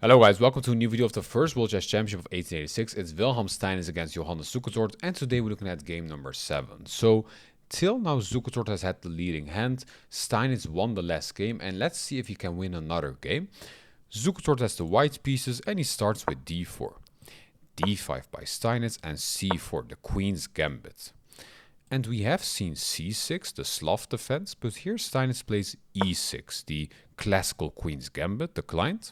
Hello guys, welcome to a new video of the first World Chess Championship of 1886. It's Wilhelm Steinitz against Johannes Zukertort, and today we're looking at game number 7. So, till now Zukertort has had the leading hand, Steinitz won the last game, and let's see if he can win another game. Zukertort has the white pieces, and he starts with d4. d5 by Steinitz, and c4, the queen's gambit. And we have seen c6, the Slav defense, but here Steinitz plays e6, the classical queen's gambit, declined.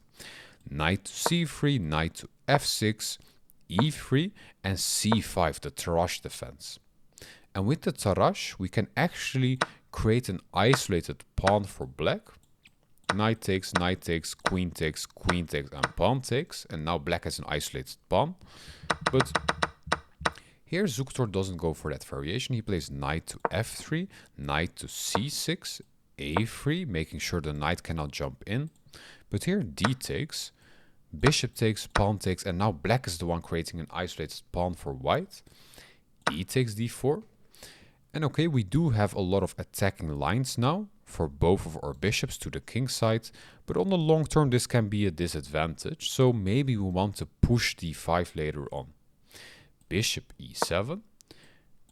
Knight to c3, knight to f6, e3, and c5, the Tarrasch defense. And with the Tarrasch, we can actually create an isolated pawn for black. Knight takes, queen takes, and pawn takes. And now black has an isolated pawn. But here Zukertort doesn't go for that variation. He plays knight to f3, knight to c6, a3, making sure the knight cannot jump in. But here d takes, bishop takes, pawn takes, and now black is the one creating an isolated pawn for white. E takes d4. And okay, we do have a lot of attacking lines now for both of our bishops to the king side, but on the long term this can be a disadvantage, so maybe we want to push d5 later on. Bishop e7,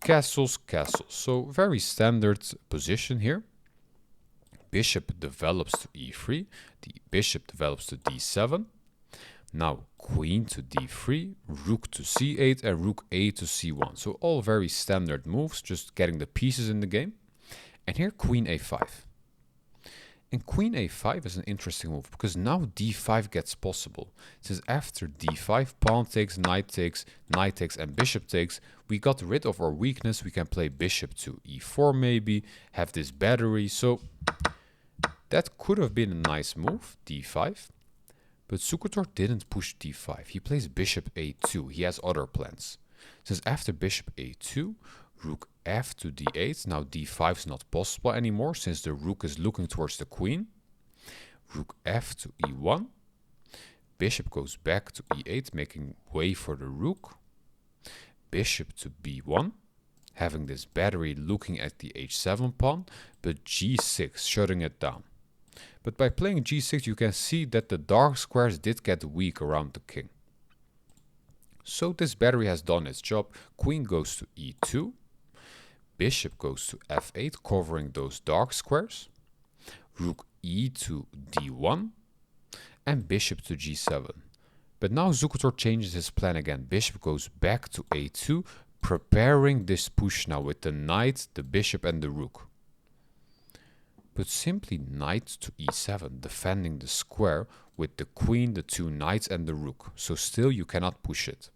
castles, castles. So very standard position here. Bishop develops to e3, the bishop develops to d7. Now queen to d3, rook to c8, and rook a to c1. So all very standard moves, just getting the pieces in the game. And here queen a5. And queen a5 is an interesting move, because now d5 gets possible. Since after d5, pawn takes, and bishop takes, we got rid of our weakness. We can play bishop to e4 maybe, have this battery. So that could have been a nice move, d5. But Zukertort didn't push d5. He plays bishop a2. He has other plans. Since after bishop a2, rook f to d8. Now d5 is not possible anymore since the rook is looking towards the queen. Rook f to e1. Bishop goes back to e8, making way for the rook. Bishop to b1. Having this battery looking at the h7 pawn, but g6, shutting it down. But by playing g6, you can see that the dark squares did get weak around the king. So this battery has done its job. Queen goes to e2. Bishop goes to f8, covering those dark squares. Rook e to d1. And bishop to g7. But now Zukertort changes his plan again. Bishop goes back to a2, preparing this push now with the knight, the bishop, and the rook. But simply knight to e7, defending the square with the queen, the two knights, and the rook. So still you cannot push it.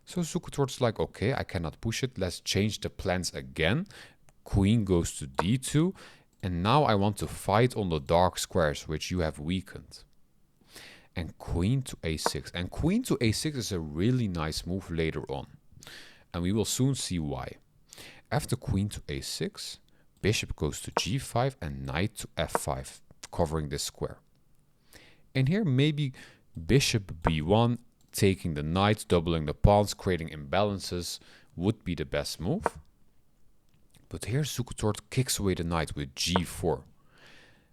So Zukertort's like, okay, I cannot push it. Let's change the plans again. Queen goes to d2. And now I want to fight on the dark squares, which you have weakened. And queen to a6. And queen to a6 is a really nice move later on. And we will soon see why. After queen to a6, bishop goes to g5 and knight to f5, covering this square. And here maybe bishop b1, taking the knight, doubling the pawns, creating imbalances, would be the best move. But here Zukertort kicks away the knight with g4.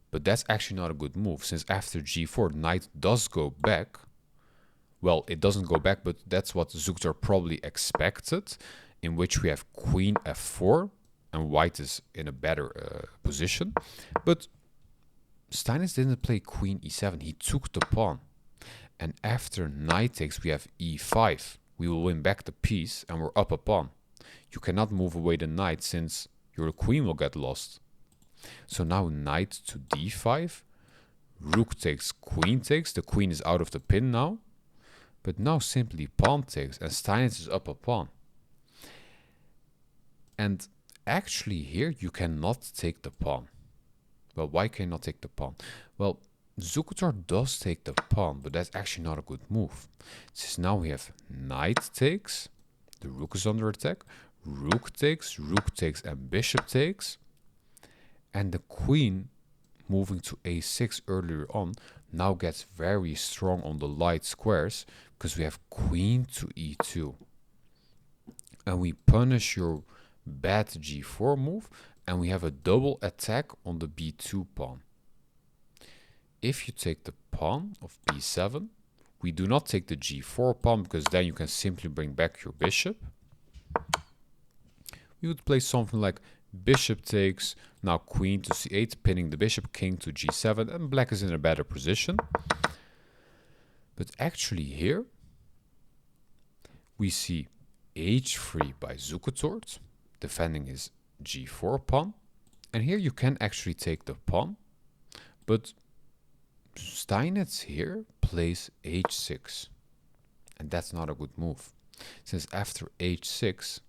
But that's actually not a good move, since after g4, knight does go back. Well, it doesn't go back, but that's what Zukertort probably expected, in which we have queen f4, and white is in a better position. But Steinitz didn't play queen e7. He took the pawn. And after knight takes, we have e5. We will win back the piece, and we're up a pawn. You cannot move away the knight, since your queen will get lost. So now knight to d5. Rook takes, queen takes. The queen is out of the pin now. But now simply pawn takes, and Steinitz is up a pawn. And actually here you cannot take the pawn. Well, why can you not take the pawn? Well, Zukertort does take the pawn, but that's actually not a good move. Since now we have knight takes, the rook is under attack, rook takes, and bishop takes. And the queen, moving to a6 earlier on, now gets very strong on the light squares, because we have queen to e2. And we punish your bad g4 move, and we have a double attack on the b2 pawn. if you take the pawn of b7, we do not take the g4 pawn because then you can simply bring back your bishop. We would play something like bishop takes, now queen to c8, pinning the bishop, king to g7, and black is in a better position. But actually here, we see h3 by Zukertort, defending his g4 pawn. And here you can actually take the pawn, but Steinitz here plays h6. And that's not a good move, since after h6,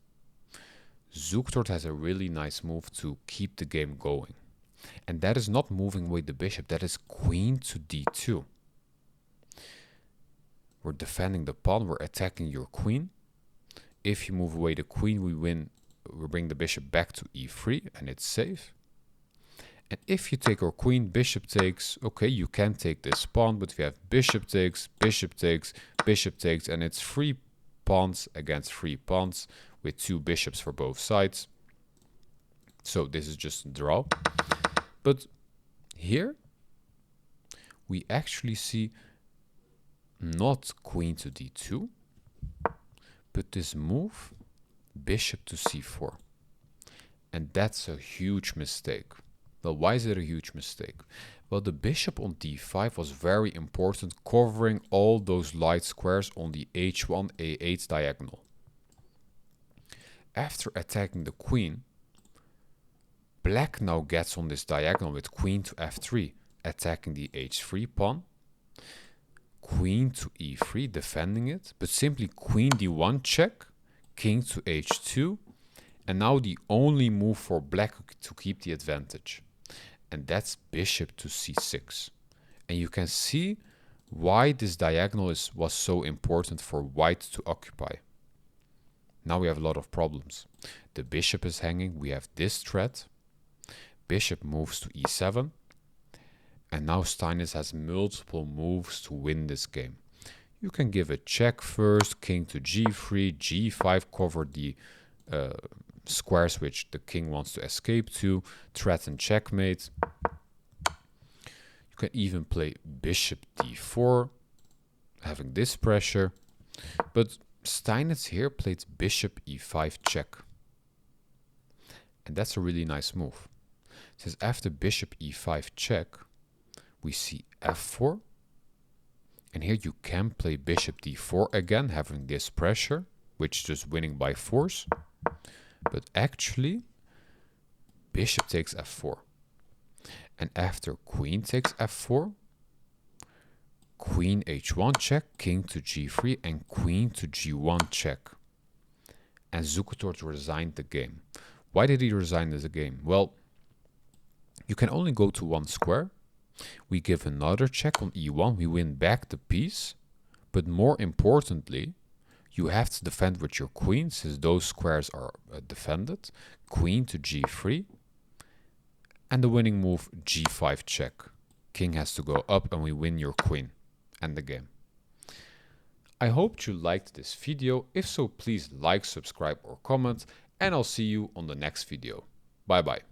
Zukertort has a really nice move to keep the game going. And that is not moving away the bishop, that is queen to d2. We're defending the pawn, we're attacking your queen. If you move away the queen, we bring the bishop back to e3 and it's safe. And if you take our queen, bishop takes, okay, you can take this pawn, but we have bishop takes, bishop takes, bishop takes, and it's 3 pawns against 3 pawns with 2 bishops for both sides. So this is just a draw. But here we actually see not queen to d2, but this move, bishop to c4. And that's a huge mistake. Well, why is it a huge mistake? Well, the bishop on d5 was very important, covering all those light squares on the h1, a8 diagonal. After attacking the queen, black now gets on this diagonal with queen to f3, attacking the h3 pawn, queen to e3, defending it, but simply queen d1 check, king to h2, and now the only move for black to keep the advantage, and that's bishop to c6. And you can see why this diagonal was so important for white to occupy. Now we have a lot of problems. The bishop is hanging, we have this threat, bishop moves to e7, and now Steinitz has multiple moves to win this game. You can give a check first, king to g3, g5, cover the squares which the king wants to escape to, threaten checkmate. You can even play bishop d4, having this pressure, but Steinitz here played bishop e5 check. And that's a really nice move. Since after bishop e5 check, we see f4. And here you can play bishop d4 again, having this pressure, which is just winning by force. But actually, bishop takes f4. And after queen takes f4, queen h1 check, king to g3, and queen to g1 check. And Zukertort resigned the game. Why did he resign the game? Well, you can only go to one square. We give another check on e1, we win back the piece. But more importantly, you have to defend with your queen, since those squares are defended. Queen to g3. And the winning move, g5 check. King has to go up and we win your queen. And the game. I hope you liked this video. If so, please like, subscribe or comment, and I'll see you on the next video. Bye bye.